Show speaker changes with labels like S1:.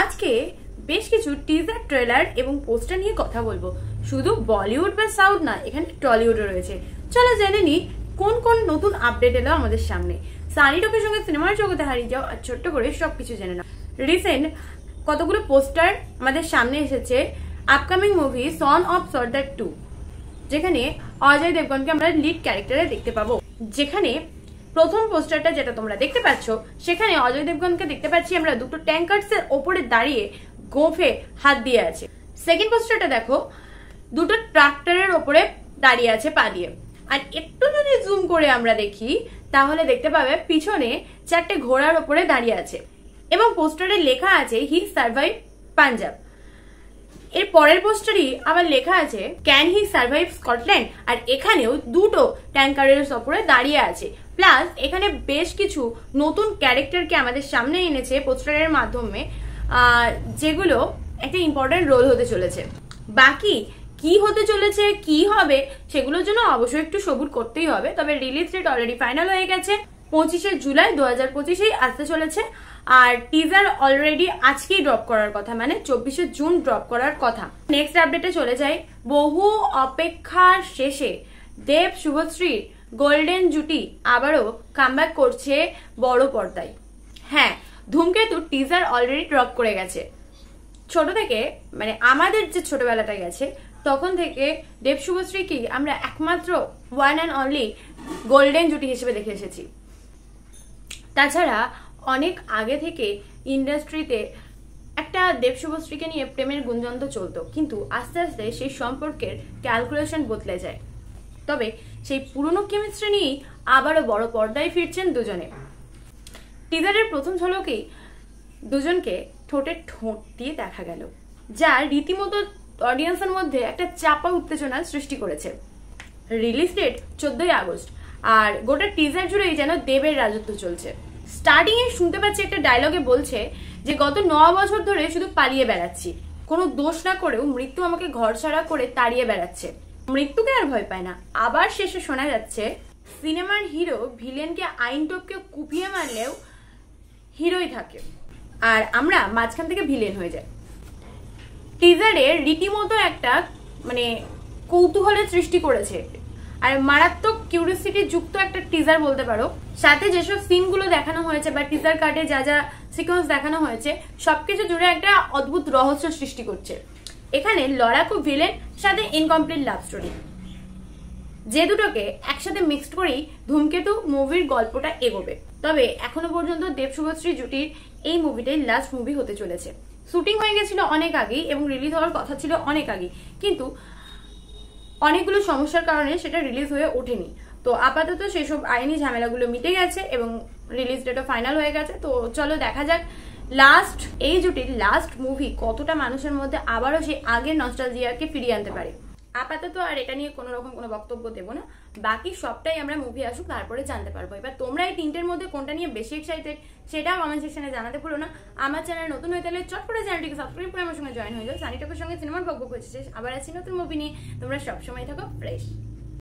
S1: আজকে বেশ কিছু টিজার ট্রেলার এবং পোস্টার নিয়ে কথা বলবো। শুধু বলিউড বা সাউথ না, এখানে টলিউডও রয়েছে। চলো জেনে নি কোন কোন নতুন আপডেট এলো আমাদের সামনে। সানি টপের সঙ্গে সিনেমার জগতে হারিয়ে যাও আর ছোট্ট করে সবকিছু জেনে নাও। রিসেন্ট কতগুলো পোস্টার আমাদের সামনে এসেছে আপকামিং মুভি সন অফ সর্দার 2, যেখানে অজয় দেবগনকে আমরা লিড ক্যারেক্টারে দেখতে পাবো। যেখানে প্রথম পোস্টারটা যেটা তোমরা দেখতে পাচ্ছ, সেখানে অজয় দেবগনকে দেখতে পাচ্ছি আমরা দুটো ট্যাঙ্কার্স এর ওপরে দাঁড়িয়ে গোফে হাত দিয়ে আছে। সেকেন্ড পোস্টারটা দেখো, দুটো ট্রাক্টরের ওপরে দাঁড়িয়ে আছে পা দিয়ে। আর একটু যদি জুম করে আমরা দেখি তাহলে দেখতে পাবে পিছনে চারটে ঘোড়ার ওপরে দাঁড়িয়ে আছে এবং পোস্টারে লেখা আছে হি সার্ভাইভ পাঞ্জাব। এর পরের পোস্টারই আবার লেখা আছে ক্যান হি সার্ভাইভ স্কটল্যান্ড। আর এখানেও দুটো ট্যাঙ্কারের ওপরে দাঁড়িয়ে আছে। প্লাস এখানে বেশ কিছু নতুন ক্যারেক্টারকে আমাদের সামনে এনেছে পোস্টারের মাধ্যমে, যেগুলো একটা ইম্পর্টেন্ট রোল হতে চলেছে। বাকি কি হতে চলেছে, কি হবে, সেগুলোর জন্য অবশ্যই একটু সবুর করতেই হবে। তবে রিলিজ ডেট অলরেডি ফাইনাল হয়ে গেছে, 25শে জুলাই 2025 আসতে চলেছে। আর টিজার অলরেডি আজকেই ড্রপ করার কথা, মানে 24শে জুন ড্রপ করার কথা। নেক্সট আপডেটে চলে যাই। বহু অপেক্ষার শেষে দেব শুভশ্রীর গোল্ডেন জুটি আবারও কামব্যাক করছে বড় পর্দায়। হ্যাঁ, ধূমকেতু টিজার অলরেডি ড্রপ করে গেছে। ছোট থেকে, মানে আমাদের যে ছোটবেলাটা গেছে তখন থেকে দেব শুভশ্রীকে আমরা একমাত্র ওয়ান অ্যান্ড অনলি গোল্ডেন জুটি হিসেবে দেখে এসেছি। তাছাড়া অনেক আগে থেকে ইন্ডাস্ট্রিতে একটা দেব শুভশ্রীকে নিয়ে প্রেমের গুঞ্জন তো চলতো, কিন্তু আস্তে আস্তে সেই সম্পর্কের ক্যালকুলেশন বদলে যায়। তবে সেই পুরনো কেমিস্ট্রি নিয়েই আবারও বড় পর্দায় ফিরছেন দুজনে। টিজারের প্রথম ঝলকেই দুজনকে ঠোঁটে ঠোঁট দিয়ে দেখা গেল, যা রীতিমতো অডিয়েন্সের মধ্যে একটা চাপা উত্তেজনার সৃষ্টি করেছে। রিলিজ ডেট 14ই আগস্ট, আর গোটা টিজার জুড়েই যেন দেবের রাজত্ব চলছে। স্টার্টিং এ শুনতে পাচ্ছি একটা ডায়লগে বলছে যে গত 9 বছর ধরে শুধু পালিয়ে বেড়াচ্ছি, কোনো দোষ না করেও মৃত্যু আমাকে ঘর ছাড়া করে তাড়িয়ে বেড়াচ্ছে। মৃত্যুকে আর ভয় পায় না। আবার শেষে শোনা যাচ্ছে সিনেমার হিরো ভিলেনকে আইন টপকে কুপিয়ে মারলেও হিরোই থাকে, আর আমরা মাঝখান থেকে ভিলেন হয়ে যাই। টিজারে রীতিমতো একটা মানে কৌতূহলের সৃষ্টি করেছে, আর মারাত্মক কিউরিওসিটি যুক্ত একটা টিজার বলতে পারো। সাথে যেসব সিনগুলো দেখানো হয়েছে বা টিজার কার্ডে যা যা সিকোয়েন্স দেখানো হয়েছে, সবকিছু জুড়ে একটা অদ্ভুত রহস্য সৃষ্টি করছে। এখানে লড়াকু ভিলেন সাথে ইনকমপ্লিট লাভ স্টোরি, যে দুটোকে একসাথে মিক্সড করেই ধূমকেতু মুভির গল্পটা এগোবে। তবে এখনো পর্যন্ত দেব শুভশ্রী জুটির এই মুভিটাই লাস্ট মুভি হতে চলেছে। শুটিং হয়ে গেছিল অনেক আগেই এবং রিলিজ হওয়ার কথা ছিল অনেক আগেই, কিন্তু অনেকগুলো সমস্যার কারণে সেটা রিলিজ হয়ে ওঠেনি। তো আপাতত সেসব আইনি ঝামেলাগুলো মিটে গেছে এবং রিলিজ ডেটও ফাইনাল হয়ে গেছে। তো চলো দেখা যাক এই জুটির লাস্ট মুভি কতটা মানুষের মধ্যে আবারও সেই আগের নস্টালজিয়াকে ফিরিয়ে আনতে পারে। আপাতত আর এটা নিয়ে কোনো রকম কোনো বক্তব্য দেবো না, বাকি সবটাই আমরা মুভি আসুক তারপরে জানতে পারবো। এবার তোমরা এই তিনটের মধ্যে কোনটা নিয়ে বেশি এক্সাইটেড সেটা কমেন্ট সেকশনে জানাতে ভুলো না। আমার চ্যানেল নতুন হয়ে তাহলে চট করে চ্যানেলটিকে সাবস্ক্রাইব করে আমার সঙ্গে জয়েন হয়ে যাও। সানি টপের সঙ্গে সিনেমার বকবক হচ্ছে, আবার আছি নতুন মুভি নিয়ে। তোমরা সবসময় থাকো ফ্রেশ।